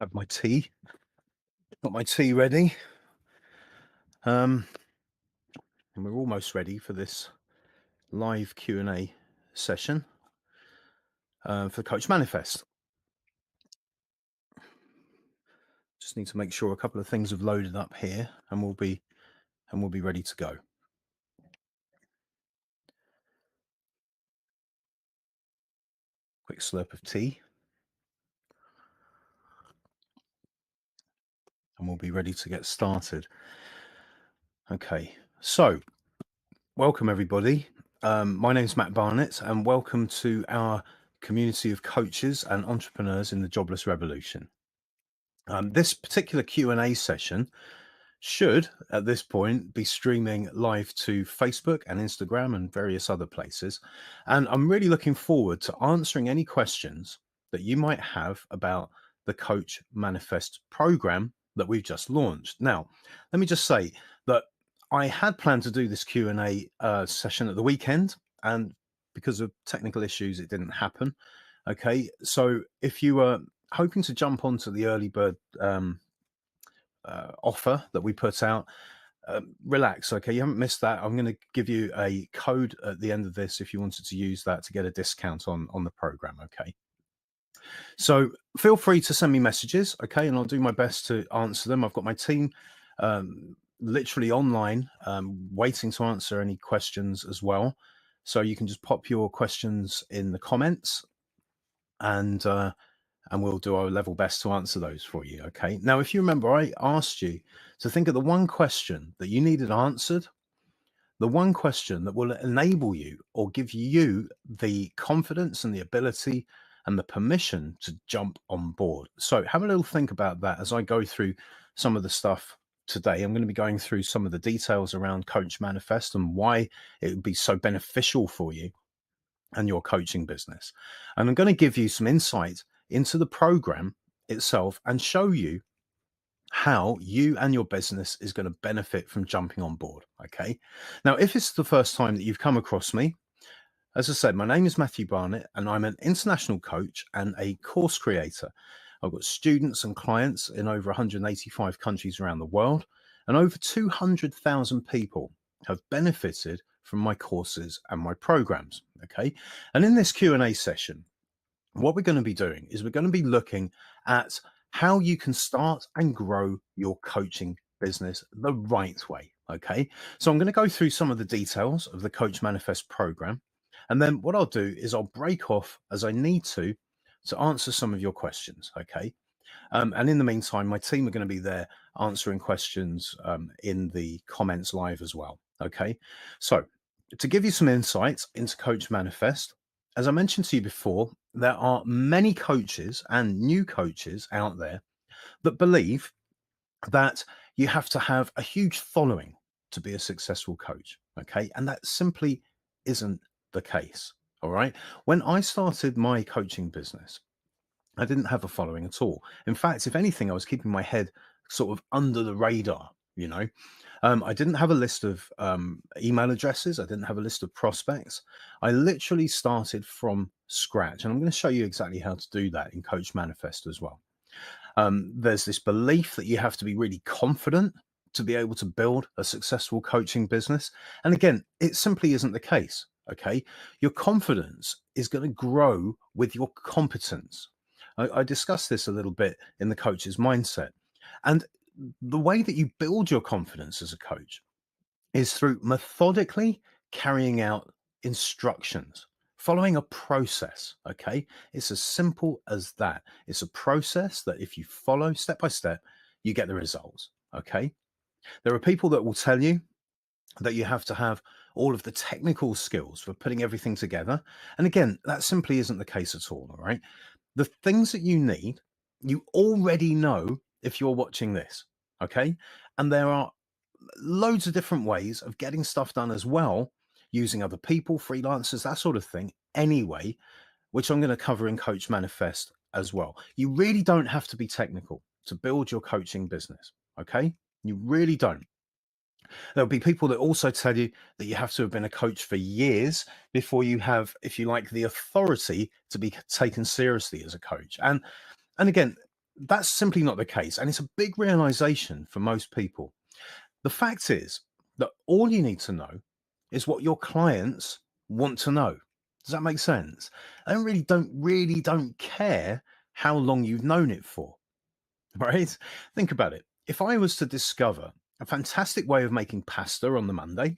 Have my tea. Got my tea ready. And we're almost ready for this live Q&A session for Coach Manifest. Just need to make sure a couple of things have loaded up here, and we'll be ready to go. Quick slurp of tea, and we'll be ready to get started. Okay, so welcome everybody. My name is Matt Barnett, and welcome to our community of coaches and entrepreneurs in the jobless revolution. This particular Q&A session should, at this point, be streaming live to Facebook and Instagram and various other places. And I'm really looking forward to answering any questions that you might have about the Coach Manifest program that we've just launched. Now, let me just say that I had planned to do this Q&A session at the weekend, and because of technical issues, it didn't happen. Okay, so if you were hoping to jump onto the early bird offer that we put out, relax. Okay, you haven't missed that. I'm going to give you a code at the end of this if you wanted to use that to get a discount on the program. Okay, so feel free to send me messages. Okay, and I'll do my best to answer them. I've got my team literally online waiting to answer any questions as well, so you can just pop your questions in the comments, and we'll do our level best to answer those for you. Okay. Now, if you remember, I asked you to think of the one question that you needed answered, the one question that will enable you or give you the confidence and the ability and the permission to jump on board. So have a little think about that as I go through some of the stuff today. I'm going to be going through some of the details around Coach Manifest and why it would be so beneficial for you and your coaching business. And I'm going to give you some insight into the program itself and show you how you and your business is going to benefit from jumping on board. Okay. Now, if it's the first time that you've come across me, as I said, my name is Matthew Barnett, and I'm an international coach and a course creator. I've got students and clients in over 185 countries around the world, and over 200,000 people have benefited from my courses and my programs. Okay. And in this Q&A session, what we're going to be doing is we're going to be looking at how you can start and grow your coaching business the right way. Okay. So I'm going to go through some of the details of the Coach Manifest program. And then what I'll do is I'll break off as I need to answer some of your questions. Okay. And in the meantime, my team are going to be there answering questions in the comments live as well. Okay. So to give you some insights into Coach Manifest, as I mentioned to you before, there are many coaches and new coaches out there that believe that you have to have a huge following to be a successful coach. Okay. And that simply isn't the case. All right. When I started my coaching business, I didn't have a following at all. In fact, if anything, I was keeping my head sort of under the radar, you know. I didn't have a list of email addresses. I didn't have a list of prospects. I literally started from scratch. And I'm going to show you exactly how to do that in Coach Manifest as well. There's this belief that you have to be really confident to be able to build a successful coaching business. And again, it simply isn't the case. Okay. Your confidence is going to grow with your competence. I discussed this a little bit in the coach's mindset. And the way that you build your confidence as a coach is through methodically carrying out instructions, following a process. Okay. It's as simple as that. It's a process that if you follow step by step, you get the results. Okay. There are people that will tell you that you have to have all of the technical skills for putting everything together. And again, that simply isn't the case at all. All right. The things that you need, you already know if you're watching this. Okay. And there are loads of different ways of getting stuff done as well, using other people, freelancers, that sort of thing. Anyway, which I'm going to cover in Coach Manifest as well. You really don't have to be technical to build your coaching business. Okay. You really don't. There'll be people that also tell you that you have to have been a coach for years before you have, if you like, the authority to be taken seriously as a coach. And again, that's simply not the case. And it's a big realization for most people. The fact is that all you need to know is what your clients want to know. Does that make sense? They really don't care how long you've known it for, right? Think about it. If I was to discover a fantastic way of making pasta on the Monday,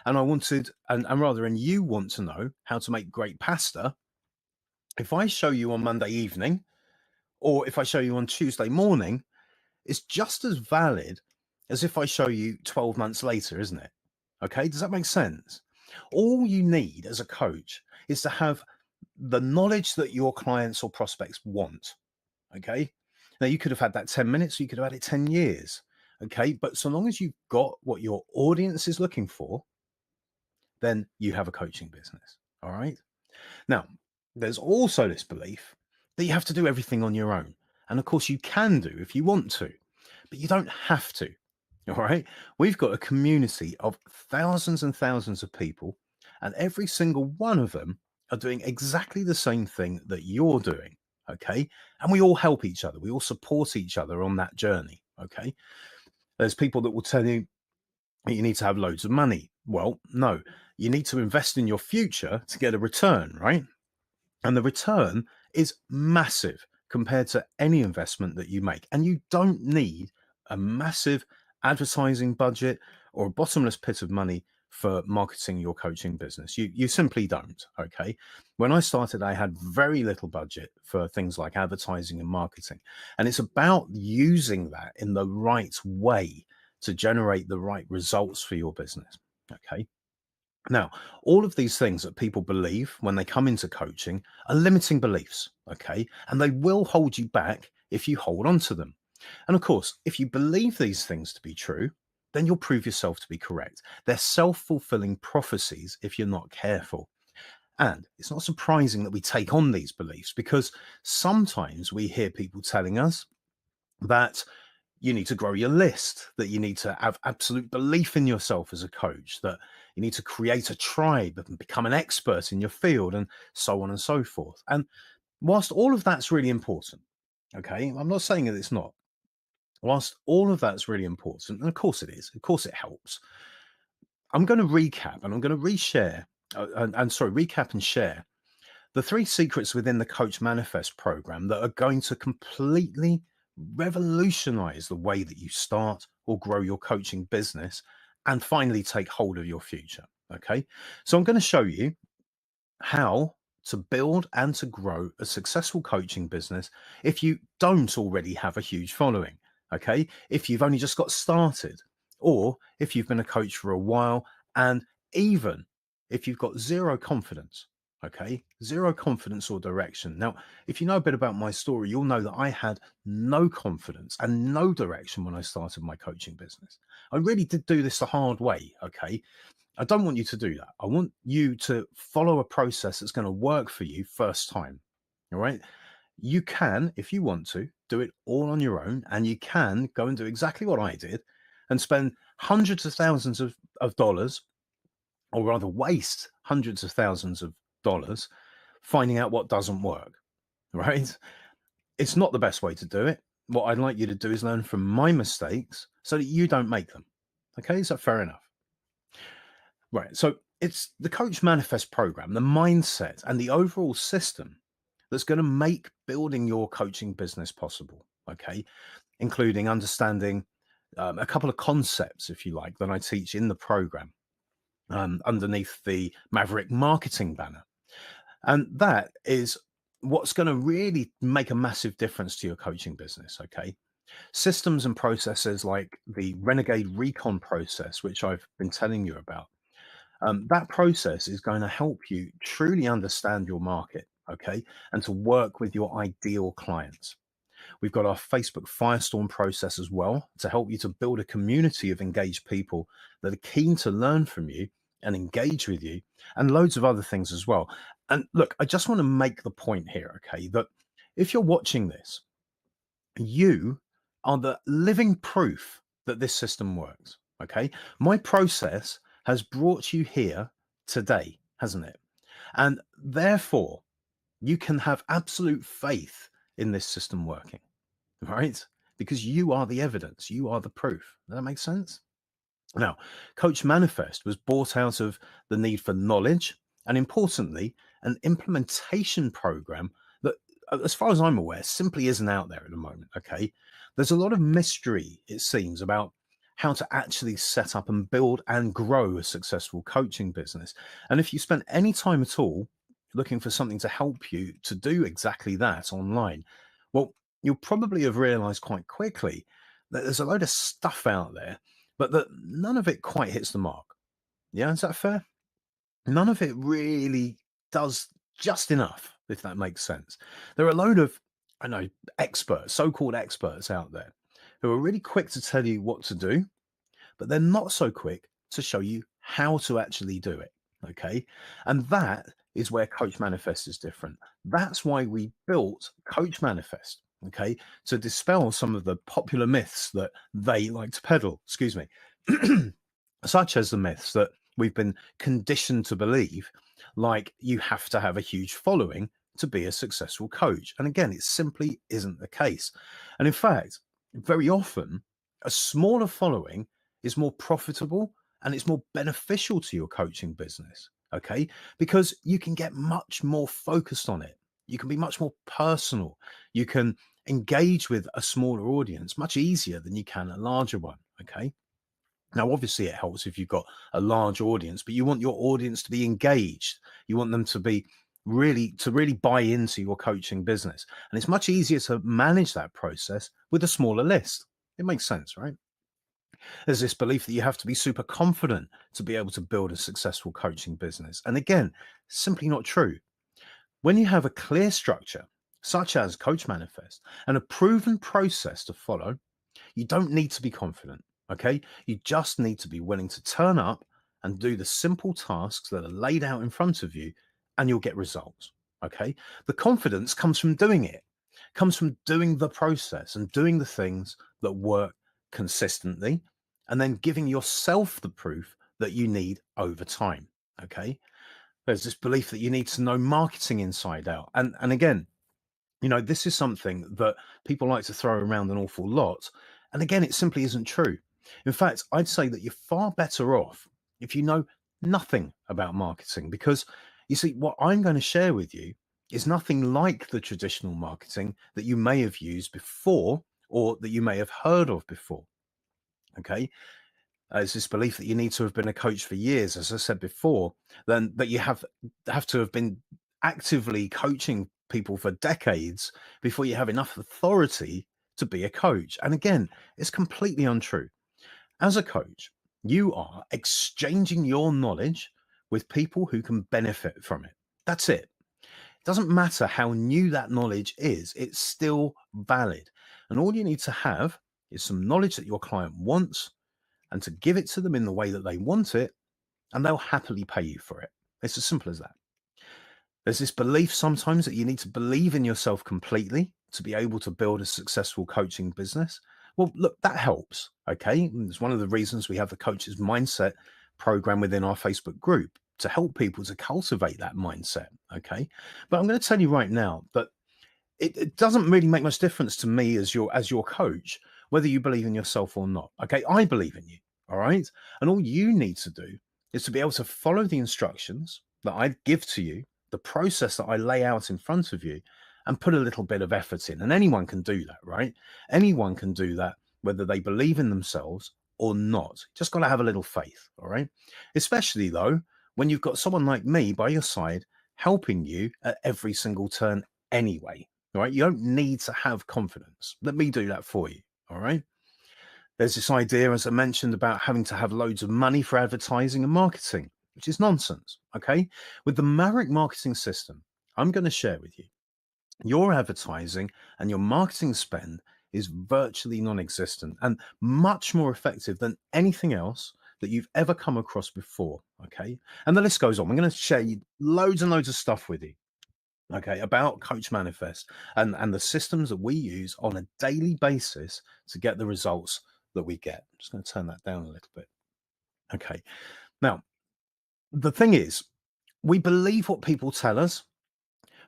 and I wanted, and you want to know how to make great pasta, if I show you on Monday evening, or if I show you on Tuesday morning, it's just as valid as if I show you 12 months later, isn't it? Okay, does that make sense? All you need as a coach is to have the knowledge that your clients or prospects want. Okay, now you could have had that 10 minutes, you could have had it 10 years. Okay, but so long as you've got what your audience is looking for, then you have a coaching business. All right. Now, there's also this belief that you have to do everything on your own. And of course, you can do if you want to, but you don't have to. All right. We've got a community of thousands and thousands of people, and every single one of them are doing exactly the same thing that you're doing. Okay. And we all help each other, we all support each other on that journey. Okay. There's people that will tell you you need to have loads of money. Well, no, you need to invest in your future to get a return, right? And the return is massive compared to any investment that you make. And you don't need a massive advertising budget or a bottomless pit of money for marketing your coaching business. You simply don't. Okay. When I started, I had very little budget for things like advertising and marketing. And it's about using that in the right way to generate the right results for your business. Okay. Now, all of these things that people believe when they come into coaching are limiting beliefs, okay? And they will hold you back if you hold on to them. And of course, if you believe these things to be true, then you'll prove yourself to be correct. They're self fulfilling prophecies if you're not careful. And it's not surprising that we take on these beliefs because sometimes we hear people telling us that you need to grow your list, that you need to have absolute belief in yourself as a coach, that you need to create a tribe and become an expert in your field, and so on and so forth. And whilst all of that's really important, okay, I'm not saying that it's not. Whilst all of that's really important, and of course it is, of course it helps, I'm going to recap and I'm going to reshare, recap and share the three secrets within the Coach Manifest program that are going to completely revolutionize the way that you start or grow your coaching business and finally take hold of your future. Okay. So I'm going to show you how to build and to grow a successful coaching business if you don't already have a huge following. Okay. If you've only just got started, or if you've been a coach for a while, and even if you've got zero confidence. Okay. Zero confidence or direction. Now, if you know a bit about my story, you'll know that I had no confidence and no direction when I started my coaching business. I really did do this the hard way. Okay. I don't want you to do that. I want you to follow a process that's going to work for you first time. All right. You can, if you want to, do it all on your own, and you can go and do exactly what I did and spend hundreds of thousands of dollars, or rather waste hundreds of thousands of dollars finding out what doesn't work. Right. It's not the best way to do it. What I'd like you to do is learn from my mistakes so that you don't make them. Okay. Is that fair enough? Right. So it's the Coach Manifest program, the mindset, and the overall system that's going to make building your coaching business possible. Okay. Including understanding a couple of concepts, if you like, that I teach in the program underneath the Maverick Marketing banner. And that is what's going to really make a massive difference to your coaching business. Okay. Systems and processes like the Renegade Recon process, which I've been telling you about, that process is going to help you truly understand your market, okay, and to work with your ideal clients. We've got our Facebook Firestorm process as well to help you to build a community of engaged people that are keen to learn from you and engage with you, and loads of other things as well. And look, I just want to make the point here, okay, that if you're watching this, you are the living proof that this system works. Okay. My process has brought you here today, hasn't it? And therefore, you can have absolute faith in this system working. right? Because you are the evidence, you are the proof. Does that make sense? Now, Coach Manifest was bought out of the need for knowledge and, importantly, an implementation program that, as far as I'm aware, simply isn't out there at the moment. Okay. There's a lot of mystery, it seems, about how to actually set up and build and grow a successful coaching business. And if you spent any time at all looking for something to help you to do exactly that online, well, you'll probably have realized quite quickly that there's a load of stuff out there but that none of it quite hits the mark. Yeah, is that fair? None of it really does just enough, if that makes sense. There are a load of, I know, experts, so called experts out there who are really quick to tell you what to do, but they're not so quick to show you how to actually do it. Okay. And that is where Coach Manifest is different. That's why we built Coach Manifest. Okay. To dispel some of the popular myths that they like to peddle, excuse me, such as the myths that we've been conditioned to believe, like you have to have a huge following to be a successful coach. And again, it simply isn't the case. And in fact, very often, a smaller following is more profitable and it's more beneficial to your coaching business. Okay. Because you can get much more focused on it. You can be much more personal. You can engage with a smaller audience much easier than you can a larger one. Okay. Now, obviously, it helps if you've got a large audience, but you want your audience to be engaged. You want them to be really buy into your coaching business. And it's much easier to manage that process with a smaller list. It makes sense, right? There's this belief that you have to be super confident to be able to build a successful coaching business. And again, simply not true. When you have a clear structure, such as Coach Manifest, and a proven process to follow, you don't need to be confident. Okay. You just need to be willing to turn up and do the simple tasks that are laid out in front of you, and you'll get results. Okay. The confidence comes from doing it, comes from doing the process and doing the things that work consistently, and then giving yourself the proof that you need over time. Okay. There's this belief that you need to know marketing inside out. And again, this is something that people like to throw around an awful lot. And again, it simply isn't true. In fact, I'd say that you're far better off if you know nothing about marketing, because you see, what I'm going to share with you is nothing like the traditional marketing that you may have used before or that you may have heard of before. Okay. It's this belief that you need to have been a coach for years, as I said before, then that you have to have been actively coaching people for decades before you have enough authority to be a coach. And again, it's completely untrue. As a coach, you are exchanging your knowledge with people who can benefit from it. That's it. It doesn't matter how new that knowledge is, it's still valid. And all you need to have is some knowledge that your client wants and to give it to them in the way that they want it, and they'll happily pay you for it. It's as simple as that. There's this belief sometimes that you need to believe in yourself completely to be able to build a successful coaching business. Well, look, that helps. Okay. And it's one of the reasons we have the coach's mindset program within our Facebook group to help people to cultivate that mindset. Okay. But I'm going to tell you right now that it doesn't really make much difference to me as your coach whether you believe in yourself or not. Okay, I believe in you. All right, and all you need to do is to be able to follow the instructions that I give to you, the process that I lay out in front of you, and put a little bit of effort in. And anyone can do that, right? Anyone can do that, whether they believe in themselves or not. Just got to have a little faith. All right, especially though when you've got someone like me by your side helping you at every single turn anyway. All right. You don't need to have confidence. Let me do that for you. All right. There's this idea, as I mentioned, about having to have loads of money for advertising and marketing, which is nonsense. Okay. With the Maverick marketing system, I'm going to share with you your advertising and your marketing spend is virtually non existent and much more effective than anything else that you've ever come across before. Okay. And the list goes on. I'm going to share you loads and loads of stuff with you, okay, about Coach Manifest and the systems that we use on a daily basis to get the results that we get. I'm just going to turn that down a little bit. Okay. Now, the thing is, we believe what people tell us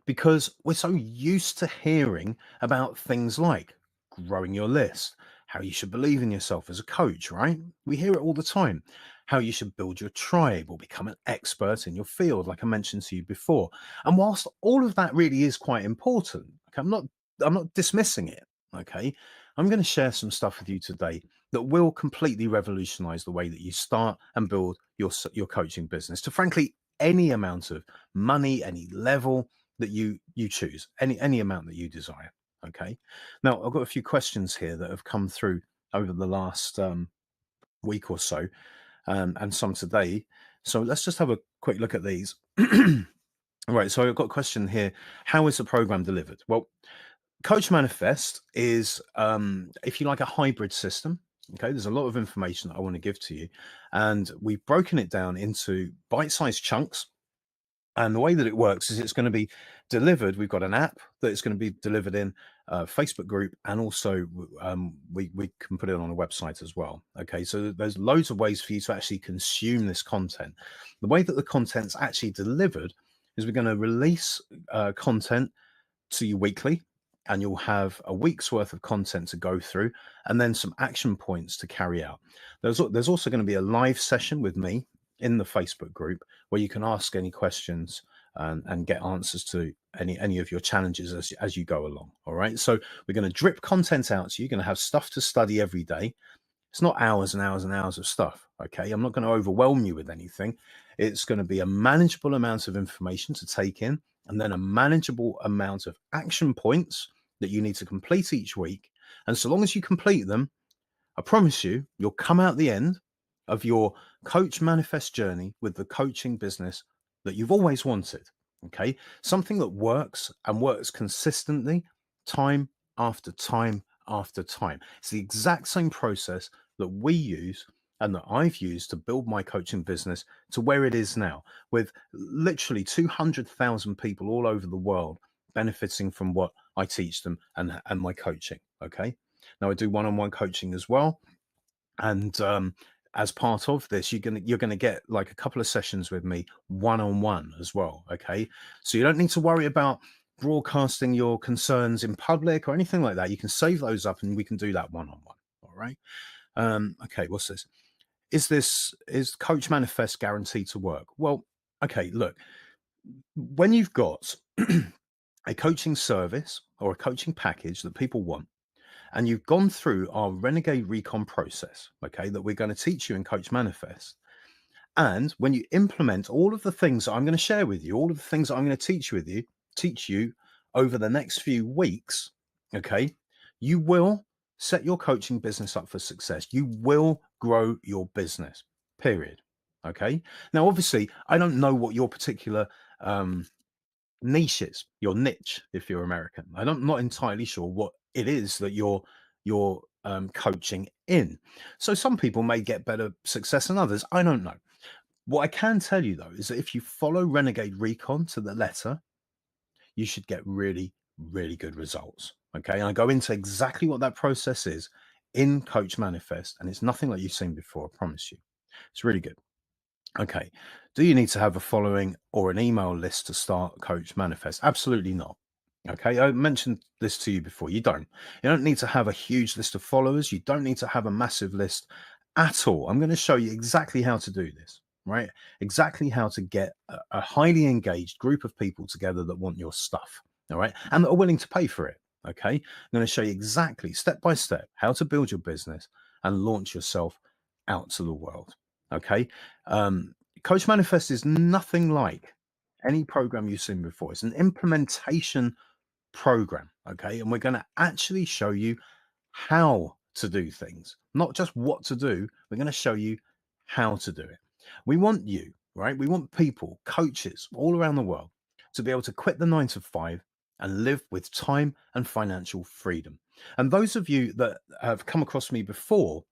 because we're so used to hearing about things like growing your list, how you should believe in yourself as a coach, right? We hear it all the time. How you should build your tribe or become an expert in your field, like I mentioned to you before. And whilst all of that really is quite important, okay, I'm not dismissing it. Okay. I'm going to share some stuff with you today that will completely revolutionize the way that you start and build your coaching business to frankly any amount of money, any level that you choose, any amount that you desire. Okay. Now I've got a few questions here that have come through over the last week or so, and some today. So let's just have a quick look at these. Right. So I've got a question here. How is the program delivered? Well, Coach Manifest is, if you like, a hybrid system. Okay, there's a lot of information that I want to give to you, and we've broken it down into bite-sized chunks. And the way that it works is it's going to be delivered. We've got an app that it's going to be delivered in a Facebook group, and also we can put it on a website as well. Okay, so there's loads of ways for you to actually consume this content. The way that the content's actually delivered is we're going to release content to you weekly, and you'll have a week's worth of content to go through and then some action points to carry out. There's also going to be a live session with me in the Facebook group where you can ask any questions and get answers to any of your challenges as you go along. All right. So we're going to drip content out to you. You're going to have stuff to study every day. It's not hours and hours and hours of stuff. Okay. I'm not going to overwhelm you with anything. It's going to be a manageable amount of information to take in, and then a manageable amount of action points that you need to complete each week. And so long as you complete them, I promise you, you'll come out the end of your coach manifest journey with the coaching business that you've always wanted. Okay. Something that works and works consistently, time after time after time. It's the exact same process that we use and that I've used to build my coaching business to where it is now, with literally 200,000 people all over the world benefiting from what I teach them and my coaching. Okay. Now I do one-on-one coaching as well. And as part of this, you're gonna get like a couple of sessions with me one-on-one as well. Okay. So you don't need to worry about broadcasting your concerns in public or anything like that. You can save those up and we can do that one-on-one. All right. Okay, what's this? Is Coach Manifest guaranteed to work? Well, okay, look, when you've got a coaching service or a coaching package that people want, and you've gone through our Renegade Recon process, okay, that we're going to teach you in Coach Manifest. And when you implement all of the things that I'm going to share with you, all of the things that I'm going to teach you over the next few weeks, okay, you will set your coaching business up for success. You will grow your business, period. Okay. Now, obviously, I don't know what your particular niches, your niche, if you're American. I'm not entirely sure what it is that you're coaching in. So some people may get better success than others. I don't know. What I can tell you though is that if you follow Renegade Recon to the letter, you should get really, really good results. Okay. And I go into exactly what that process is in Coach Manifest, and it's nothing like you've seen before. I promise you. It's really good. Okay. Do you need to have a following or an email list to start Coach Manifest? Absolutely not. Okay. I mentioned this to you before. You don't. You don't need to have a huge list of followers. You don't need to have a massive list at all. I'm going to show you exactly how to do this, right? Exactly how to get a highly engaged group of people together that want your stuff. All right. And that are willing to pay for it. Okay. I'm going to show you exactly step by step how to build your business and launch yourself out to the world. Okay. Coach Manifest is nothing like any program you've seen before. It's an implementation program. Okay. And we're going to actually show you how to do things, not just what to do. We're going to show you how to do it. We want you, right? We want people, coaches all around the world to be able to quit the 9 to 5 and live with time and financial freedom. And those of you that have come across me before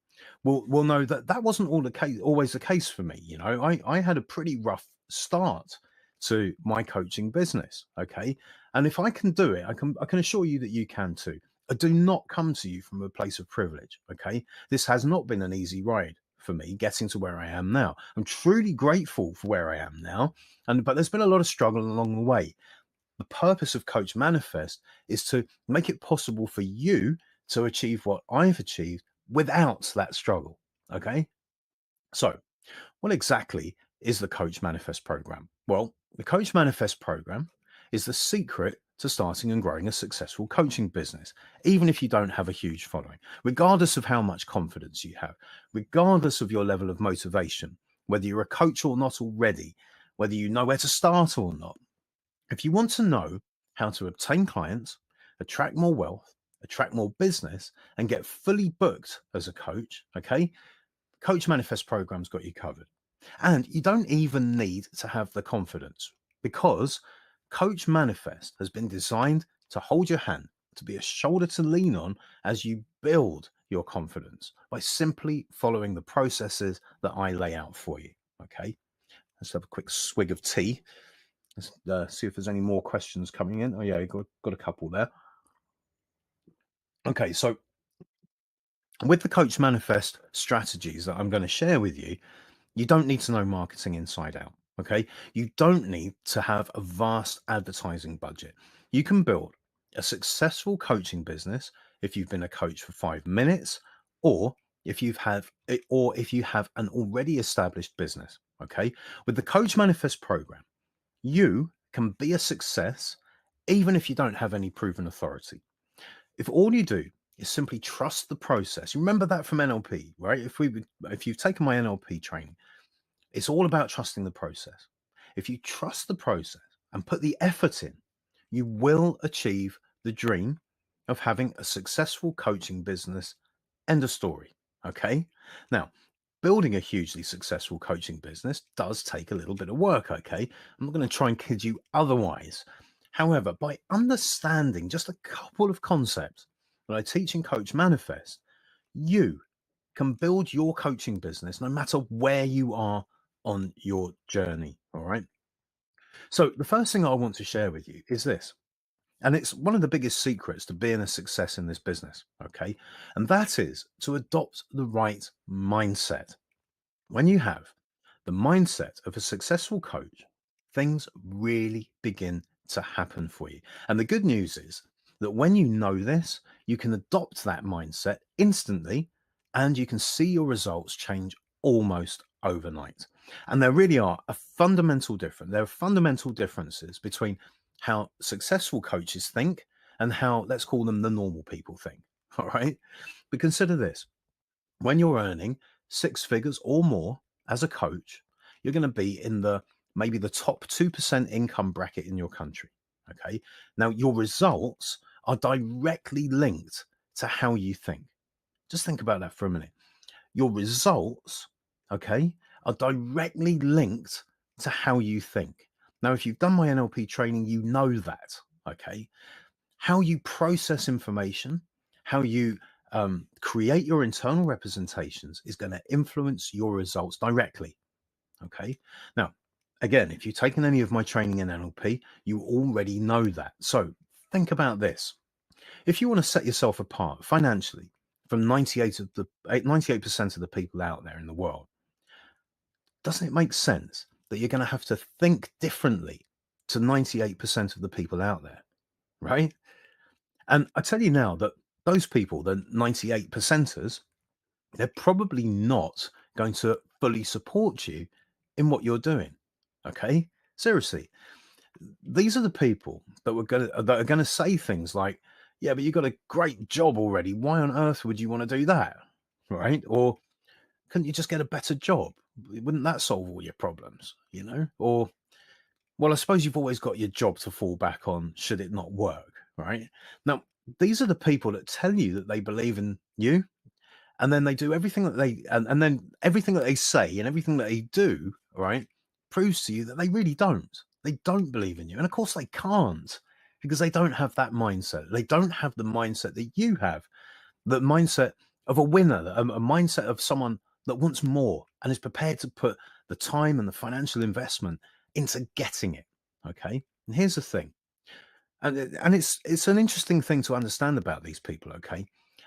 will know that that wasn't always the case for me. You know, I had a pretty rough start to my coaching business. Okay. And if I can do it, I can assure you that you can too. I do not come to you from a place of privilege. Okay. This has not been an easy ride for me getting to where I am now. I'm truly grateful for where I am now. But there's been a lot of struggle along the way. The purpose of Coach Manifest is to make it possible for you to achieve what I've achieved without that struggle. Okay. So, what exactly is the Coach Manifest program? Well, the Coach Manifest program is the secret to starting and growing a successful coaching business, even if you don't have a huge following, regardless of how much confidence you have, regardless of your level of motivation, whether you're a coach or not already, whether you know where to start or not. If you want to know how to obtain clients, attract more wealth, attract more business, and get fully booked as a coach, okay, Coach Manifest program's got you covered. And you don't even need to have the confidence because Coach Manifest has been designed to hold your hand, to be a shoulder to lean on as you build your confidence by simply following the processes that I lay out for you. Okay. Let's have a quick swig of tea. Let's see if there's any more questions coming in. Oh, yeah, got a couple there. Okay. So, with the Coach Manifest strategies that I'm going to share with you, you don't need to know marketing inside out. Okay. You don't need to have a vast advertising budget. You can build a successful coaching business if you've been a coach for 5 minutes, or if you have an already established business. Okay. With the Coach Manifest program, you can be a success even if you don't have any proven authority. If all you do is simply trust the process, remember that from NLP, right? If you've taken my NLP training, it's all about trusting the process. If you trust the process and put the effort in, you will achieve the dream of having a successful coaching business. End of story. Okay. Now, building a hugely successful coaching business does take a little bit of work. Okay. I'm not going to try and kid you otherwise. However, by understanding just a couple of concepts that I teach in Coach Manifest, you can build your coaching business no matter where you are on your journey. All right. So, the first thing I want to share with you is this, and it's one of the biggest secrets to being a success in this business. Okay. And that is to adopt the right mindset. When you have the mindset of a successful coach, things really begin to happen for you. And the good news is that when you know this, you can adopt that mindset instantly and you can see your results change almost overnight. And there really are a fundamental difference. There are fundamental differences between how successful coaches think and how, let's call them, the normal people think. All right. But consider this, when you're earning six figures or more as a coach, you're going to be in the maybe the top 2% income bracket in your country. Okay. Now, your results are directly linked to how you think. Just think about that for a minute. Your results, okay, are directly linked to how you think. Now, if you've done my NLP training, you know that. Okay. How you process information, how you create your internal representations is going to influence your results directly. Okay. Now, again, if you've taken any of my training in NLP, you already know that. So think about this. If you want to set yourself apart financially from 98% of the people out there in the world, doesn't it make sense that you're going to have to think differently to 98% of the people out there, right? And I tell you now that those people, the 98 percenters, they're probably not going to fully support you in what you're doing. Okay? Seriously. These are the people that are going to say things like, yeah, but you've got a great job already. Why on earth would you want to do that? Right? Or couldn't you just get a better job? Wouldn't that solve all your problems? Or, well, I suppose you've always got your job to fall back on should it not work, right? Now, these are the people that tell you that they believe in you, and then they do everything that and then everything that they say and everything that they do, right, proves to you that they really don't. They don't believe in you. And of course they can't, because they don't have that mindset. They don't have the mindset that you have, the mindset of a winner, a mindset of someone that wants more and is prepared to put the time and the financial investment into getting it. Okay. And here's the thing. And it's an interesting thing to understand about these people. Okay.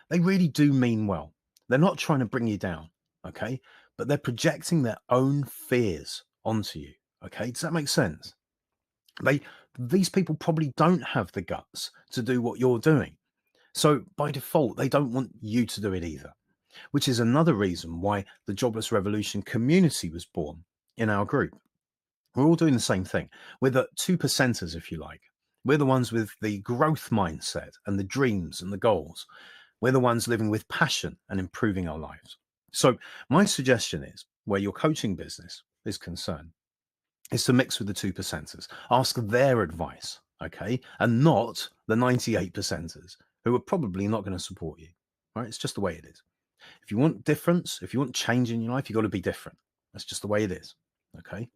They really do mean well. They're not trying to bring you down. Okay. But they're projecting their own fears onto you. Okay. Does that make sense? These people probably don't have the guts to do what you're doing. So by default, they don't want you to do it either, which is another reason why the Jobless Revolution community was born in our group. We're all doing the same thing. We're the two percenters, if you like. We're the ones with the growth mindset and the dreams and the goals. We're the ones living with passion and improving our lives. So, my suggestion is where your coaching business is concerned, is to mix with the two percenters. Ask their advice, okay? And not the 98 percenters who are probably not going to support you, right? It's just the way it is. If you want difference, if you want change in your life, you've got to be different. That's just the way it is, okay?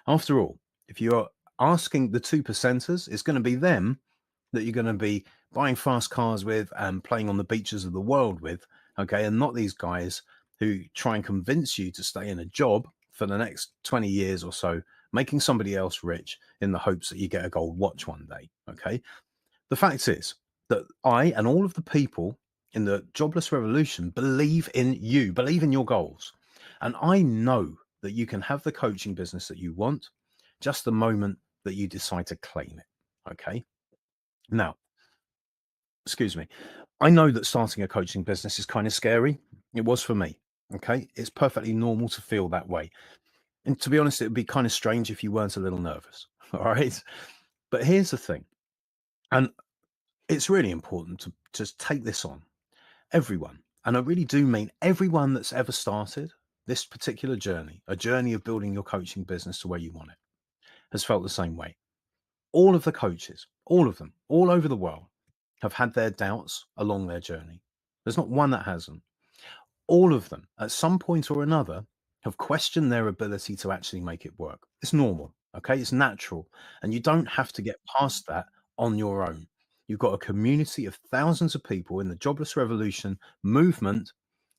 After all, if you're asking the two percenters, it's going to be them that you're going to be buying fast cars with and playing on the beaches of the world with, okay, and not these guys who try and convince you to stay in a job for the next 20 years or so, making somebody else rich in the hopes that you get a gold watch one day, okay? The fact is that I and all of the people in the jobless revolution believe in you, believe in your goals. And I know that you can have the coaching business that you want just the moment that you decide to claim it. Okay. Now, excuse me. I know that starting a coaching business is kind of scary. It was for me. Okay. It's perfectly normal to feel that way. And to be honest, it would be kind of strange if you weren't a little nervous. All right. But here's the thing. And it's really important to just take this on. Everyone, and I really do mean everyone that's ever started this particular journey, a journey of building your coaching business to where you want it, has felt the same way. All of the coaches, all of them, all over the world, have had their doubts along their journey. There's not one that hasn't. All of them, at some point or another, have questioned their ability to actually make it work. It's normal, okay? It's natural. And you don't have to get past that on your own. You've got a community of thousands of people in the jobless revolution movement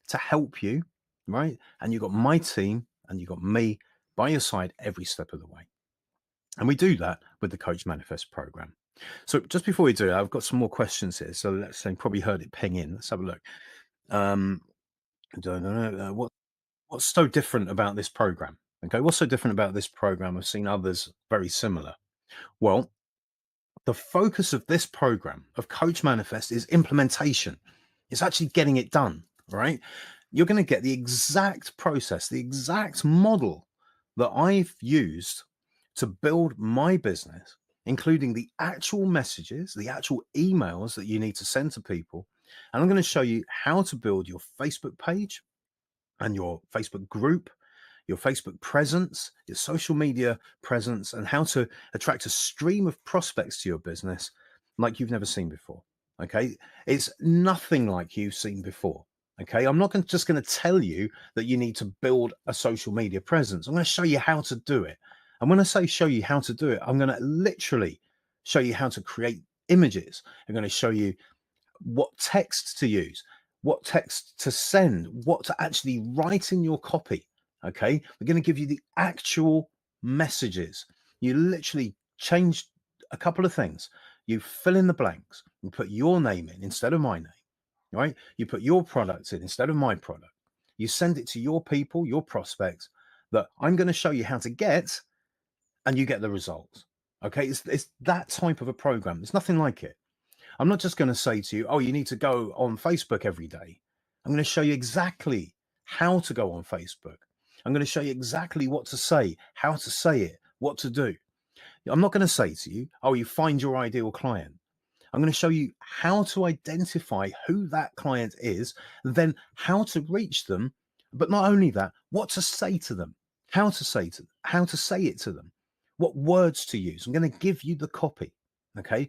to help you, right? And you've got my team and you've got me by your side every step of the way. And we do that with the Coach Manifest program. So just before we do that, I've got some more questions here. So let's say probably heard it ping in. Let's have a look. Um, I don't know. What's so different about this program? Okay, what's so different about this program? I've seen others very similar. Well, the focus of this program of Coach Manifest is implementation. It's actually getting it done, right? You're going to get the exact process, the exact model that I've used to build my business, including the actual messages, the actual emails that you need to send to people. And I'm going to show you how to build your Facebook page and your Facebook group, your Facebook presence, your social media presence, and how to attract a stream of prospects to your business like you've never seen before. Okay. It's nothing like you've seen before. Okay. I'm not just going to tell you that you need to build a social media presence. I'm going to show you how to do it. And when I say show you how to do it, I'm going to literally show you how to create images. I'm going to show you what text to use, what text to send, what to actually write in your copy. Okay. We're going to give you the actual messages. You literally change a couple of things. You fill in the blanks. You put your name in instead of my name, right? You put your product in instead of my product. You send it to your people, your prospects that I'm going to show you how to get, and you get the results. Okay. It's that type of a program. There's nothing like it. I'm not just going to say to you, oh, you need to go on Facebook every day. I'm going to show you exactly how to go on Facebook. I'm going to show you exactly what to say, how to say it, what to do. I'm not going to say to you, oh, you find your ideal client. I'm going to show you how to identify who that client is, then how to reach them. But not only that, what to say to them, how to say it to them, what words to use. I'm going to give you the copy. Okay.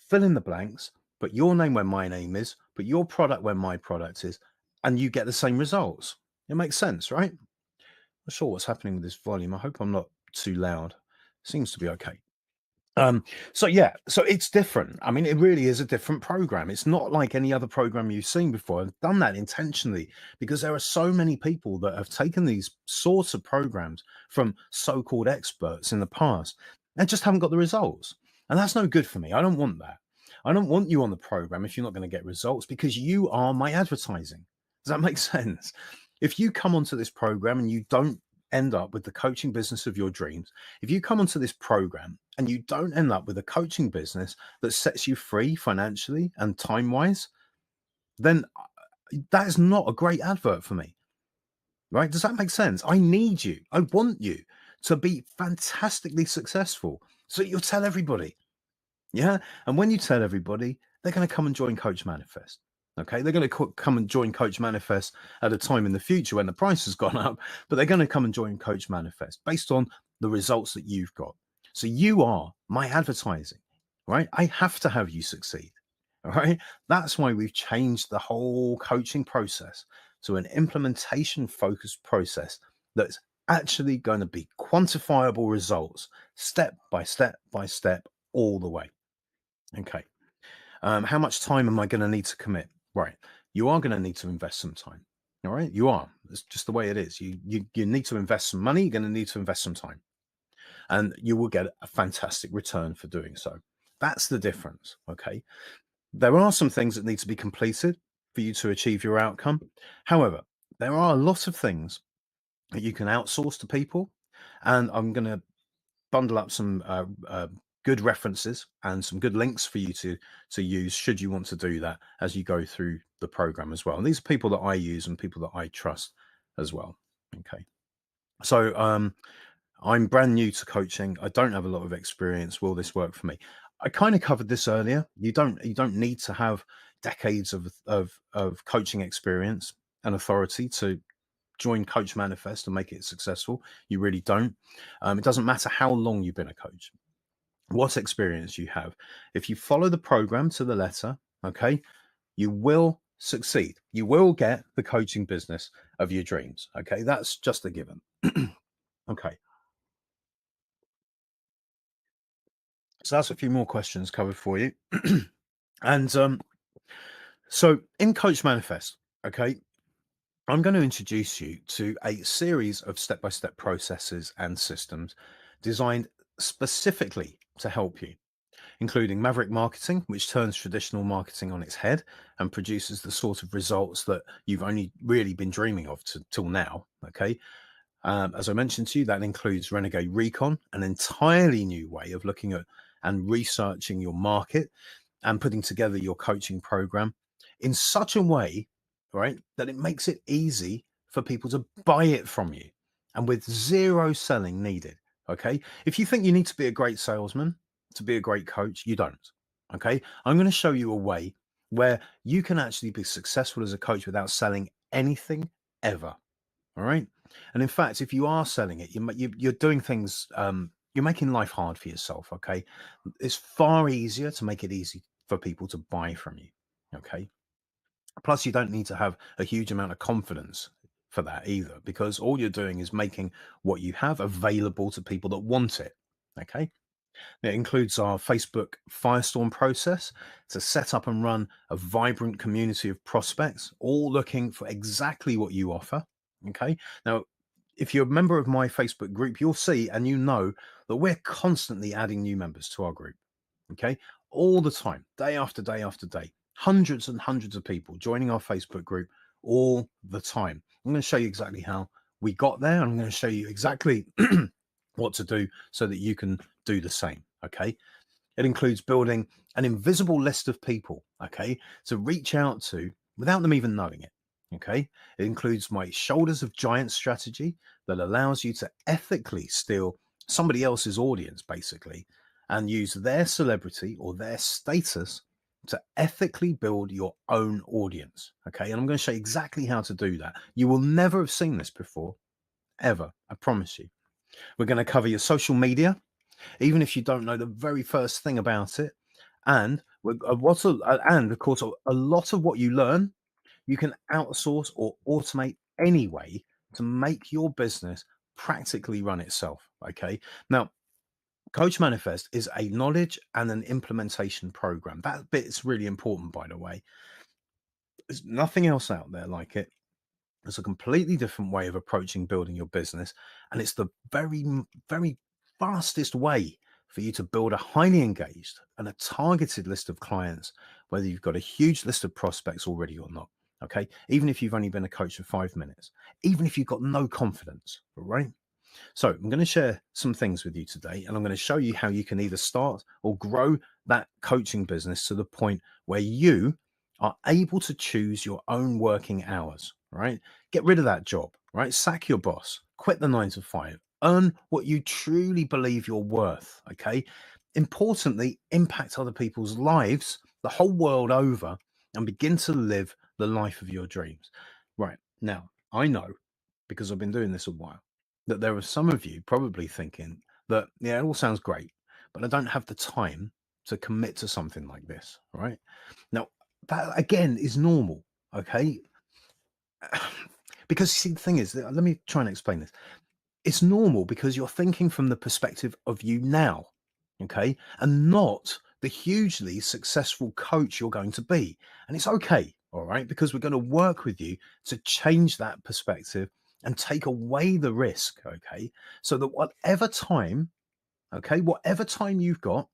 Fill in the blanks, put your name where my name is, put your product where my product is, and you get the same results. It makes sense, right? I'm not sure what's happening with this volume. I hope I'm not too loud. Seems to be okay. So it's different. I mean, it really is a different program. It's not like any other program you've seen before. I've done that intentionally because there are so many people that have taken these sorts of programs from so-called experts in the past and just haven't got the results. And that's no good for me. I don't want that. I don't want you on the program if you're not going to get results because you are my advertising. Does that make sense? If you come onto this program and you don't end up with the coaching business of your dreams, if you come onto this program and you don't end up with a coaching business that sets you free financially and time wise, then that is not a great advert for me, right? Does that make sense? I need you. I want you to be fantastically successful. So you'll tell everybody. Yeah. And when you tell everybody, they're going to come and join Coach Manifest. Okay. They're going to come and join Coach Manifest at a time in the future when the price has gone up, but they're going to come and join Coach Manifest based on the results that you've got. So you are my advertising, right? I have to have you succeed. All right. That's why we've changed the whole coaching process to an implementation focused process that's actually going to be quantifiable results step by step by step all the way. Okay. How much time am I going to need to commit? Right. You are going to need to invest some time. All right. You are. It's just the way it is. You need to invest some money. You're going to need to invest some time, and you will get a fantastic return for doing so. That's the difference. Okay. There are some things that need to be completed for you to achieve your outcome. However, there are a lot of things that you can outsource to people, and I'm going to bundle up some good references and some good links for you to use should you want to do that as you go through the program as well. And these are people that I use and people that I trust as well. Okay. So I'm brand new to coaching. I don't have a lot of experience. Will this work for me? I kind of covered this earlier. You don't need to have decades of coaching experience and authority to join Coach Manifest and make it successful. You really don't. It doesn't matter how long you've been a coach, what experience you have. If you follow the program to the letter, okay, you will succeed. You will get the coaching business of your dreams. Okay, that's just a given. Okay, so that's a few more questions covered for you. And so in Coach Manifest, okay, I'm going to introduce you to a series of step-by-step processes and systems designed specifically to help you, including Maverick Marketing, which turns traditional marketing on its head and produces the sort of results that you've only really been dreaming of till now. Okay. As I mentioned to you, that includes Renegade Recon, an entirely new way of looking at and researching your market and putting together your coaching program in such a way, right, that it makes it easy for people to buy it from you and with zero selling needed. Okay. If you think you need to be a great salesman to be a great coach, you don't. Okay. I'm going to show you a way where you can actually be successful as a coach without selling anything ever. All right. And in fact, if you are selling it, you're doing things, you're making life hard for yourself. Okay. It's far easier to make it easy for people to buy from you. Okay. Plus, you don't need to have a huge amount of confidence for that either, because all you're doing is making what you have available to people that want it. Okay. It includes our Facebook Firestorm process to set up and run a vibrant community of prospects, all looking for exactly what you offer. Okay. Now, if you're a member of my Facebook group, you'll see and you know that we're constantly adding new members to our group. Okay. All the time, day after day after day, hundreds and hundreds of people joining our Facebook group all the time. I'm going to show you exactly how we got there. I'm going to show you exactly what to do so that you can do the same. Okay. It includes building an invisible list of people, okay, to reach out to without them even knowing it. Okay. It includes my shoulders of giants strategy that allows you to ethically steal somebody else's audience, basically, and use their celebrity or their status to ethically build your own audience. Okay. And I'm going to show you exactly how to do that. You will never have seen this before, ever. I promise you. We're going to cover your social media, even if you don't know the very first thing about it. And and of course, a lot of what you learn, you can outsource or automate anyway to make your business practically run itself. Okay. Now, Coach Manifest is a knowledge and an implementation program. That bit is really important, by the way. There's nothing else out there like it. It's a completely different way of approaching building your business. And it's the very fastest way for you to build a highly engaged and a targeted list of clients, whether you've got a huge list of prospects already or not. Okay. Even if you've only been a coach for 5 minutes, even if you've got no confidence, right? So I'm going to share some things with you today, and I'm going to show you how you can either start or grow that coaching business to the point where you are able to choose your own working hours, right? Get rid of that job, right? Sack your boss, quit the 9 to 5, earn what you truly believe you're worth, okay? Importantly, impact other people's lives the whole world over and begin to live the life of your dreams. Right now, I know because I've been doing this a while that there are some of you probably thinking that, yeah, it all sounds great, but I don't have the time to commit to something like this, right? Now, that again is normal, okay? Because see, the thing is, let me try and explain this. It's normal because you're thinking from the perspective of you now, okay? And not the hugely successful coach you're going to be. And it's okay, all right? Because we're going to work with you to change that perspective and take away the risk, okay? So that whatever time you've got,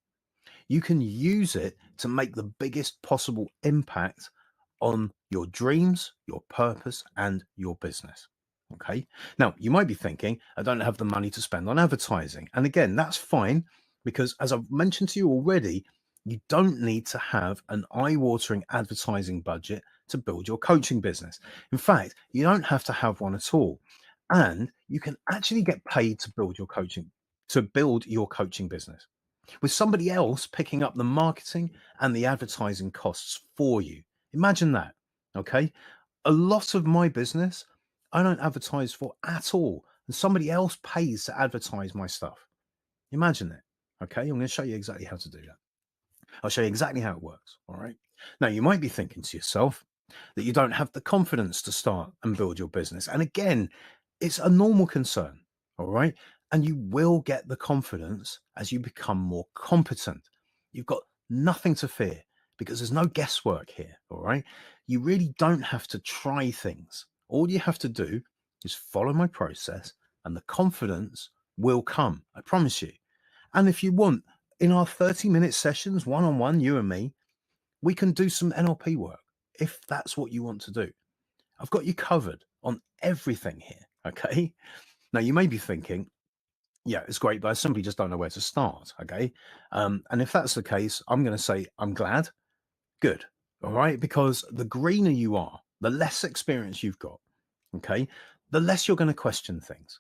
you can use it to make the biggest possible impact on your dreams, your purpose, and your business. Okay. Now, you might be thinking, I don't have the money to spend on advertising. And again, that's fine because, as I've mentioned to you already, you don't need to have an eye watering advertising budget to build your coaching business. In fact, you don't have to have one at all. And you can actually get paid to build your coaching business with somebody else picking up the marketing and the advertising costs for you. Imagine that. Okay. A lot of my business, I don't advertise for at all. And somebody else pays to advertise my stuff. Imagine it. Okay. I'm going to show you exactly how to do that. I'll show you exactly how it works. All right. Now, you might be thinking to yourself that you don't have the confidence to start and build your business. And again, it's a normal concern. All right. And you will get the confidence as you become more competent. You've got nothing to fear because there's no guesswork here. All right. You really don't have to try things. All you have to do is follow my process and the confidence will come. I promise you. And if you want, in our 30-minute sessions, one on one, you and me, we can do some NLP work if that's what you want to do. I've got you covered on everything here. Okay. Now, you may be thinking, yeah, it's great, but I simply just don't know where to start. Okay. And if that's the case, I'm going to say, I'm glad. Good. All right. Because the greener you are, the less experience you've got. Okay. The less you're going to question things.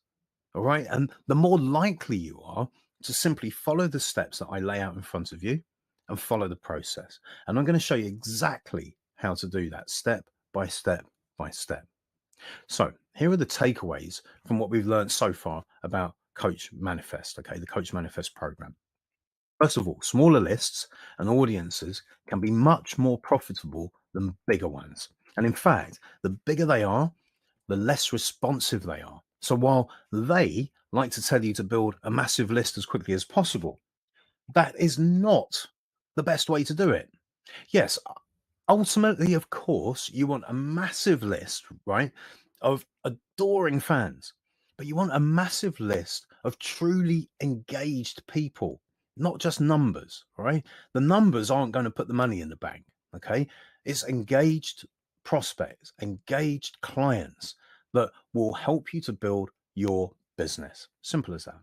All right. And the more likely you are to simply follow the steps that I lay out in front of you and follow the process. And I'm going to show you exactly how to do that step by step by step. So here are the takeaways from what we've learned so far about Coach Manifest. Okay. The Coach Manifest program. First of all, smaller lists and audiences can be much more profitable than bigger ones. And in fact, the bigger they are, the less responsive they are. So while they like to tell you to build a massive list as quickly as possible, that is not the best way to do it. Yes, ultimately, of course, you want a massive list, right, of adoring fans, but you want a massive list of truly engaged people, not just numbers, right? The numbers aren't going to put the money in the bank, okay? It's engaged prospects, engaged clients that will help you to build your business. Simple as that.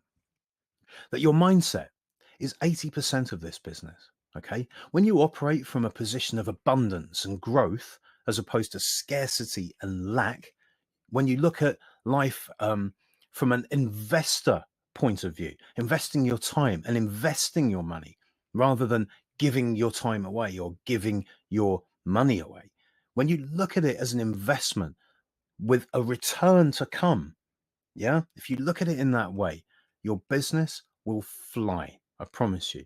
That your mindset is 80% of this business. Okay. When you operate from a position of abundance and growth, as opposed to scarcity and lack, when you look at life from an investor point of view, investing your time and investing your money rather than giving your time away or giving your money away, when you look at it as an investment with a return to come, yeah, if you look at it in that way, your business will fly. I promise you.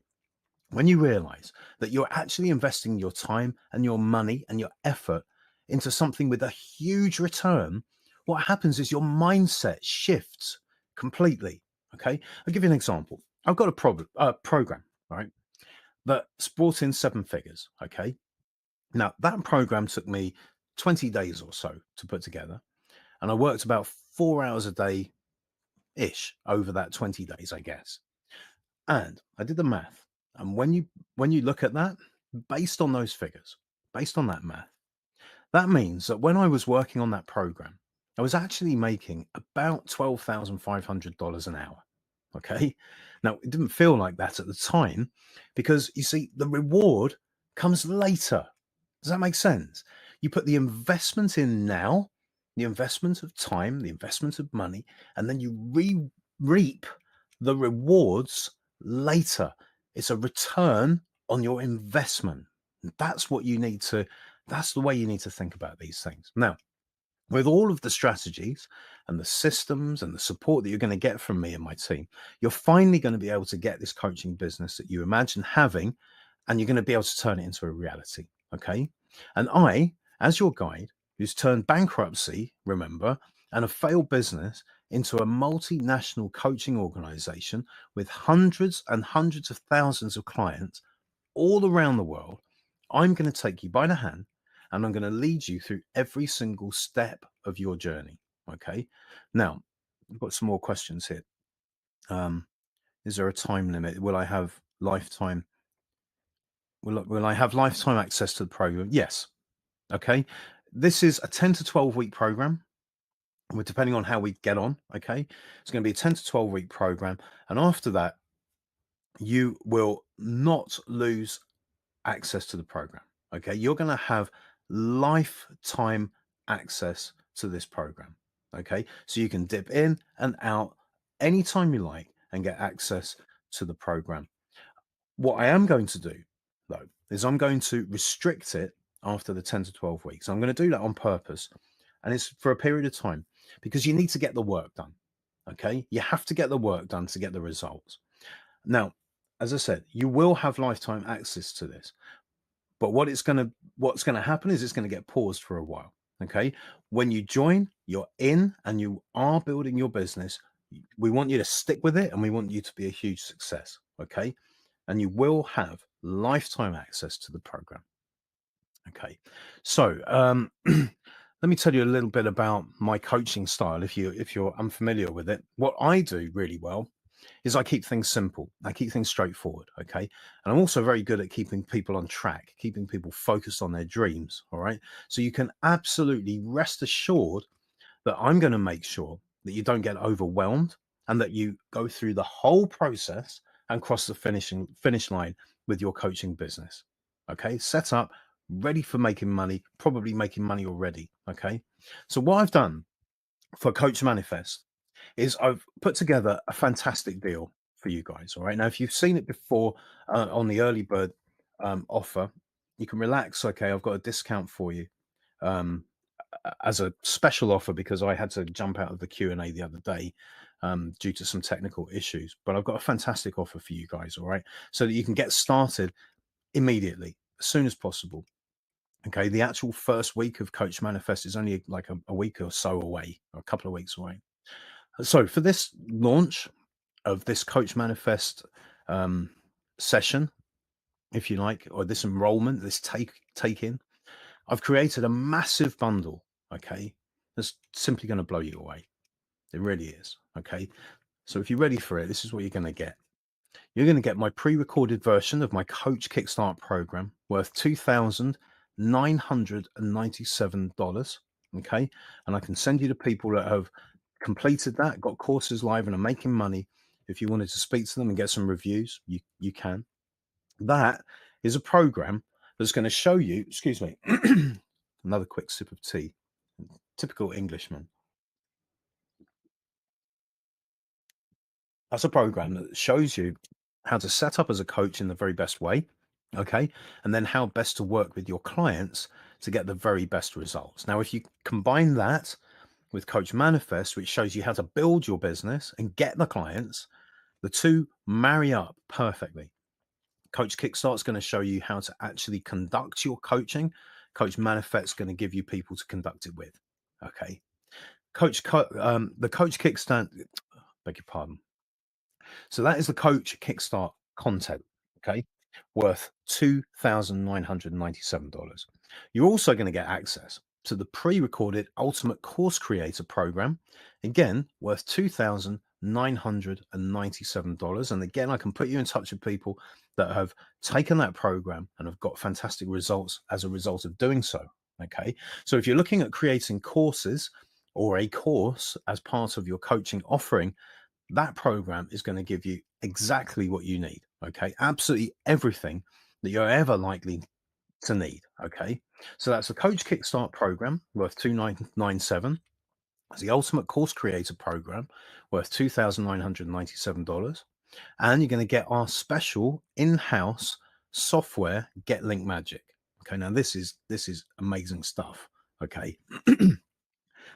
When you realize that you're actually investing your time and your money and your effort into something with a huge return, what happens is your mindset shifts completely. Okay. I'll give you an example. I've got a program, right, that's brought in 7 figures. Okay. Now, that program took me 20 days or so to put together. And I worked about 4 hours a day ish over that 20 days, I guess. And I did the math. And when you look at that, based on those figures, based on that math, that means that when I was working on that program, I was actually making about $12,500 an hour. Okay. Now, it didn't feel like that at the time because you see, the reward comes later. Does that make sense? You put the investment in now, the investment of time, the investment of money, and then you reap the rewards later. It's a return on your investment. That's what you need to, that's the way you need to think about these things. Now, with all of the strategies and the systems and the support that you're going to get from me and my team, you're finally going to be able to get this coaching business that you imagine having, and you're going to be able to turn it into a reality. Okay. And I, as your guide, who's turned bankruptcy, remember, and a failed business into a multinational coaching organization with hundreds and hundreds of thousands of clients all around the world, I'm going to take you by the hand and I'm going to lead you through every single step of your journey. Okay. Now, I've got some more questions here. Um, is there a time limit? Will I have lifetime? Will I have lifetime access to the program? Yes. Okay. This is a 10 to 12 week program. Depending on how we get on. Okay. It's going to be a 10 to 12 week program. And after that, you will not lose access to the program. Okay, you're going to have lifetime access to this program. Okay, so you can dip in and out anytime you like and get access to the program. What I am going to do, though, is I'm going to restrict it after the 10 to 12 weeks. I'm going to do that on purpose, and it's for a period of time because you need to get the work done. Okay, you have to get the work done to get the results. Now, as I said, you will have lifetime access to this. But what's gonna happen is it's gonna get paused for a while. Okay. When you join, you're in and you are building your business. We want you to stick with it and we want you to be a huge success. Okay. And you will have lifetime access to the program. Okay. So let me tell you a little bit about my coaching style if you're unfamiliar with it. What I do really well is I keep things simple. I keep things straightforward. Okay. And I'm also very good at keeping people on track, keeping people focused on their dreams. All right. So you can absolutely rest assured that I'm going to make sure that you don't get overwhelmed and that you go through the whole process and cross the finish line with your coaching business. Okay. Set up, ready for making money, probably making money already. Okay. So what I've done for Coach Manifest is I've put together a fantastic deal for you guys. All right. Now, if you've seen it before on the early bird offer, you can relax. Okay. I've got a discount for you um, as a special offer because I had to jump out of the Q&A the other day due to some technical issues. But I've got a fantastic offer for you guys. All right. So that you can get started immediately, as soon as possible. Okay. The actual first week of Coach Manifest is only like a week or so away, or a couple of weeks away. So for this launch of this Coach Manifest um, session, if you like, or this enrollment, this take in, I've created a massive bundle. Okay, that's simply going to blow you away. It really is. Okay, so if you're ready for it, this is what you're going to get. You're going to get my pre-recorded version of my Coach Kickstart program worth $2,997. Okay, and I can send you to people that have completed that, got courses live, and are making money. If you wanted to speak to them and get some reviews, you can. That is a program that's going to show you. Excuse me. Another quick sip of tea. Typical Englishman. That's a program that shows you how to set up as a coach in the very best way. Okay. And then how best to work with your clients to get the very best results. Now, if you combine that with Coach Manifest, which shows you how to build your business and get the clients, the two marry up perfectly. Coach Kickstart is going to show you how to actually conduct your coaching. Coach Manifest is going to give you people to conduct it with. Okay. The Coach Kickstart, beg your pardon. So that is the Coach Kickstart content. Okay. Worth $2,997. You're also going to get access to the pre-recorded Ultimate Course Creator program, again worth $2,997. And again, I can put you in touch with people that have taken that program and have got fantastic results as a result of doing so. Okay, so if you're looking at creating courses or a course as part of your coaching offering, that program is going to give you exactly what you need. Okay. Absolutely everything that you're ever likely to need. Okay. So that's the Coach Kickstart program worth 2997. It's the Ultimate Course Creator program worth $2,997. And you're going to get our special in-house software, Get Link Magic. Okay. Now this is amazing stuff. Okay.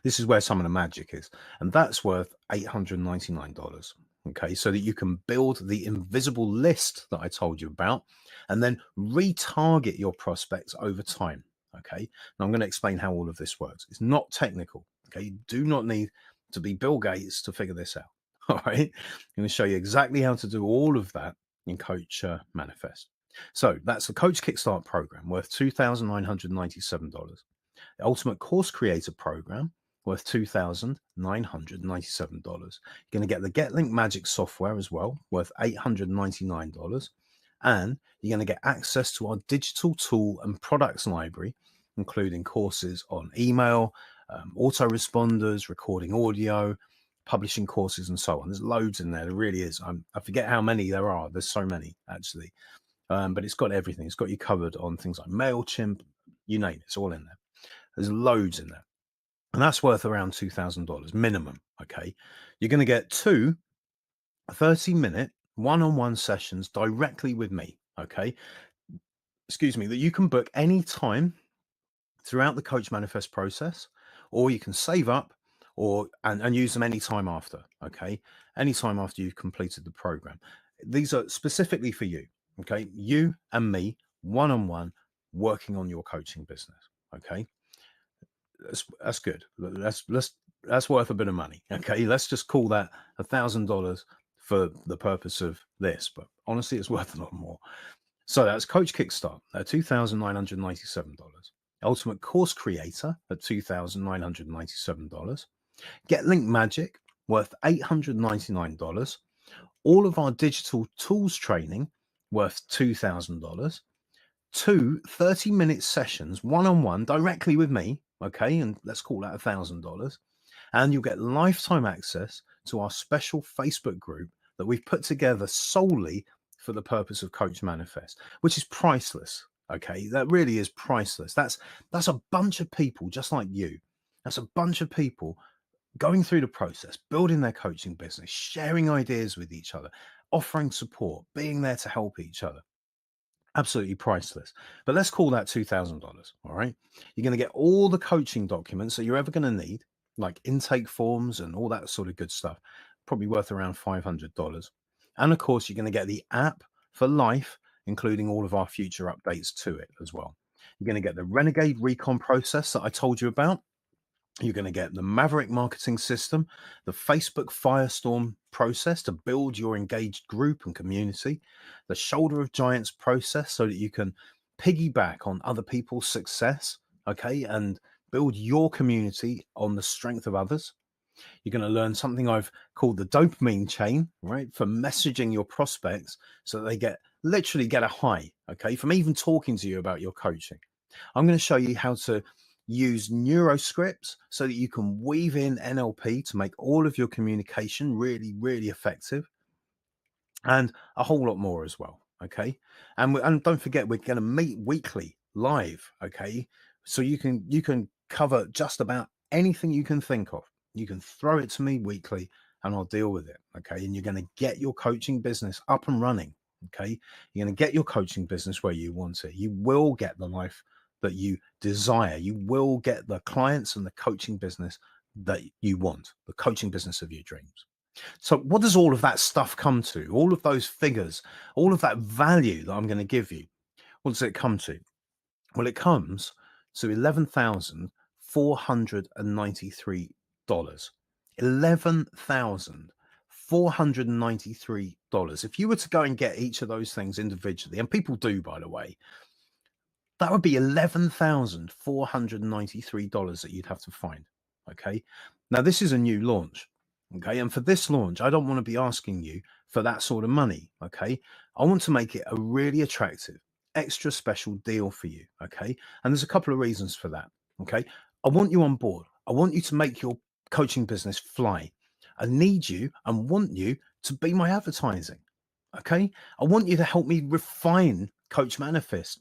This is where some of the magic is, and that's worth $899. Okay, so that you can build the invisible list that I told you about and then retarget your prospects over time. Okay, and I'm going to explain how all of this works. It's not technical. Okay, you do not need to be Bill Gates to figure this out. All right, I'm going to show you exactly how to do all of that in Coach Manifest. So that's the Coach Kickstart program worth $2,997. The Ultimate Course Creator program worth $2,997. You're going to get the GetLink Magic software as well, worth $899. And you're going to get access to our digital tool and products library, including courses on email, autoresponders, recording audio, publishing courses, and so on. There's loads in there. There really is. I forget how many there are. There's so many, actually. But it's got everything. It's got you covered on things like MailChimp, you name it. It's all in there. There's loads in there. And that's worth around $2,000 minimum. Okay. You're going to get two 30-minute one-on-one sessions directly with me. Okay. Excuse me, that you can book any time throughout the Coach Manifest process, or you can save up and use them anytime after. Okay. Anytime after you've completed the program. These are specifically for you. Okay. You and me, one-on-one, working on your coaching business. Okay. That's good. That's worth a bit of money. Okay, let's just call that $1,000 for the purpose of this. But honestly, it's worth a lot more. So that's Coach Kickstart at $2,997. Ultimate Course Creator at $2,997. Get Link Magic worth $899. All of our digital tools training worth $2,000. Two 30-minute sessions one-on-one directly with me. Okay, and let's call that $1,000. And you'll get lifetime access to our special Facebook group that we've put together solely for the purpose of Coach Manifest, which is priceless. Okay, that really is priceless. That's a bunch of people just like you. That's a bunch of people going through the process, building their coaching business, sharing ideas with each other, offering support, being there to help each other. Absolutely priceless. But let's call that $2,000. All right. You're going to get all the coaching documents that you're ever going to need, like intake forms and all that sort of good stuff, probably worth around $500. And of course, you're going to get the app for life, including all of our future updates to it as well. You're going to get the Renegade Recon process that I told you about. You're going to get the Maverick marketing system, the Facebook Firestorm process to build your engaged group and community, the Shoulder of Giants process so that you can piggyback on other people's success, okay, and build your community on the strength of others. You're going to learn something I've called the dopamine chain, right, for messaging your prospects so that they literally get a high, okay, from even talking to you about your coaching. I'm going to show you how to use neuroscripts so that you can weave in NLP to make all of your communication really, really effective, and a whole lot more as well. Okay. And don't forget, we're going to meet weekly live. Okay. So you can cover just about anything you can think of. You can throw it to me weekly and I'll deal with it. Okay. And you're going to get your coaching business up and running. Okay. You're going to get your coaching business where you want it. You will get the life that you desire. You will get the clients and the coaching business that you want, the coaching business of your dreams. So what does all of that stuff come to? All of those figures, all of that value that I'm going to give you, what does it come to? Well, it comes to $11,493. $11,493. If you were to go and get each of those things individually, and people do, by the way, that would be $11,493 that you'd have to find. Okay. Now, this is a new launch. Okay. And for this launch, I don't want to be asking you for that sort of money. Okay. I want to make it a really attractive, extra special deal for you. Okay. And there's a couple of reasons for that. Okay. I want you on board. I want you to make your coaching business fly. I need you and want you to be my advertising. Okay. I want you to help me refine Coach Manifest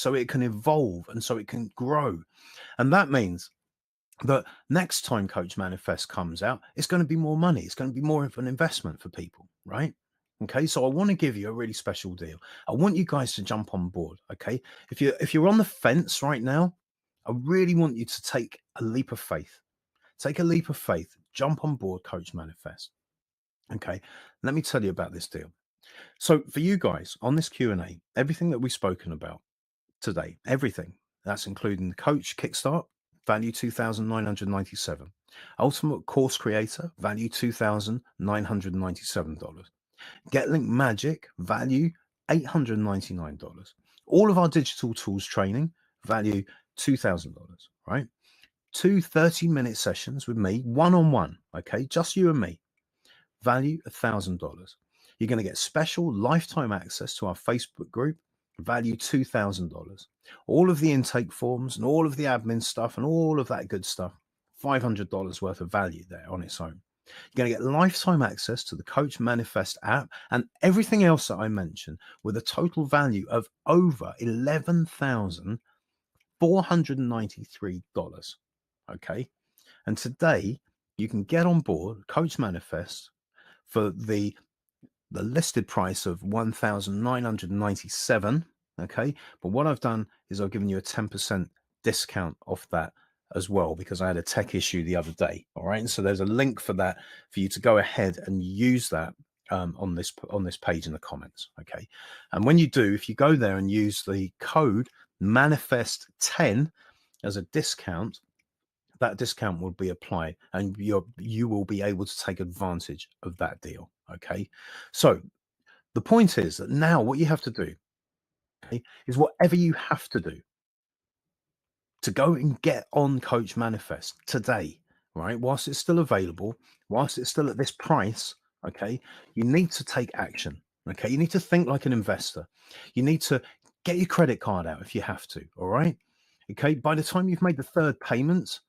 so it can evolve and so it can grow. And that means that next time Coach Manifest comes out, it's going to be more money. It's going to be more of an investment for people, right? Okay, so I want to give you a really special deal. I want you guys to jump on board. Okay, if you're on the fence right now, I really want you to take a leap of faith. Take a leap of faith. Jump on board Coach Manifest. Okay, let me tell you about this deal. So for you guys on this Q&A, everything that we've spoken about today, everything that's including the Coach Kickstart, value $2,997. Ultimate Course Creator, value $2,997. GetLink Magic, value $899. All of our digital tools training, value $2,000, right? 2 30-minute sessions with me, one-on-one, okay? Just you and me, value $1,000. You're going to get special lifetime access to our Facebook group, value $2,000. All of the intake forms and all of the admin stuff and all of that good stuff, $500 worth of value there on its own. You're going to get lifetime access to the Coach Manifest app and everything else that I mentioned with a total value of over $11,493. Okay. And today you can get on board Coach Manifest for the listed price of 1,997. Okay. But what I've done is I've given you a 10% discount off that as well, because I had a tech issue the other day. All right. And so there's a link for that for you to go ahead and use that on this page in the comments. Okay. And when you do, if you go there and use the code manifest10 as a discount, that discount will be applied and you will be able to take advantage of that deal. Okay. So the point is that now what you have to do, okay, is whatever you have to do to go and get on Coach Manifest today, right? Whilst it's still available, whilst it's still at this price, okay, you need to take action. Okay. You need to think like an investor. You need to get your credit card out if you have to. All right. Okay. By the time you've made the third payment,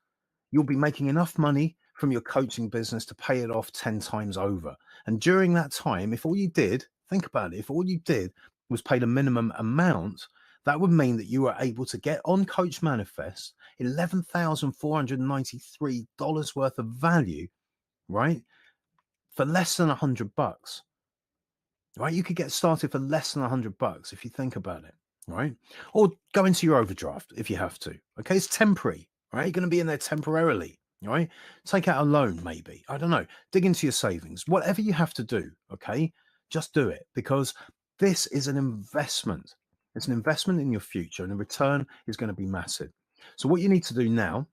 you'll be making enough money from your coaching business to pay it off 10 times over. And during that time, if all you did, think about it, if all you did was pay the minimum amount, that would mean that you were able to get on Coach Manifest $11,493 worth of value, right? For less than $100, right? You could get started for less than $100 if you think about it, right? Or go into your overdraft if you have to. Okay, it's temporary, right? You're going to be in there temporarily, right? Take out a loan, maybe. I don't know. Dig into your savings. Whatever you have to do, okay, just do it, because this is an investment. It's an investment in your future, and the return is going to be massive. So what you need to do now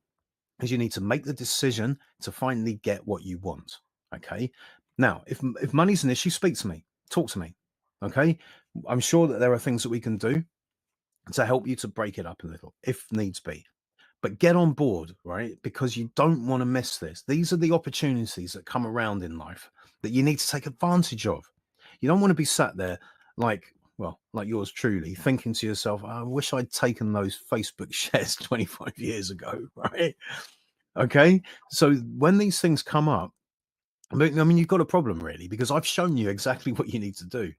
is you need to make the decision to finally get what you want. Okay. Now, if money's an issue, speak to me, talk to me. Okay. I'm sure that there are things that we can do to help you to break it up a little if needs be. But get on board, right? Because you don't want to miss this. These are the opportunities that come around in life that you need to take advantage of. You don't want to be sat there like yours truly, thinking to yourself, I wish I'd taken those Facebook shares 25 years ago, right? Okay. So when these things come up, I mean, you've got a problem really, because I've shown you exactly what you need to do.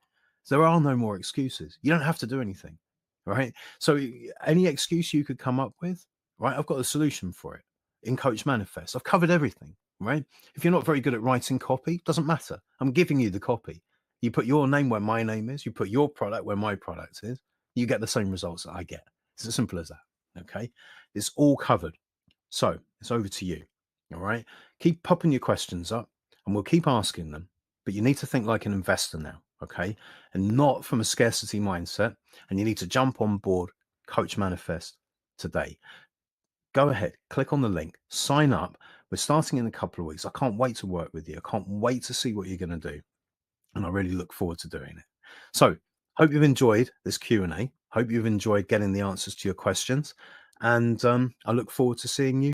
There are no more excuses. You don't have to do anything, right? So any excuse you could come up with, right? I've got a solution for it in Coach Manifest. I've covered everything, right? If you're not very good at writing copy, doesn't matter. I'm giving you the copy. You put your name where my name is. You put your product where my product is. You get the same results that I get. It's as simple as that. Okay. It's all covered. So it's over to you. All right. Keep popping your questions up and we'll keep asking them. But you need to think like an investor now. Okay. And not from a scarcity mindset. And you need to jump on board Coach Manifest today. Go ahead, click on the link, sign up. We're starting in a couple of weeks. I can't wait to work with you. I can't wait to see what you're going to do. And I really look forward to doing it. So hope you've enjoyed this Q&A. Hope you've enjoyed getting the answers to your questions. And I look forward to seeing you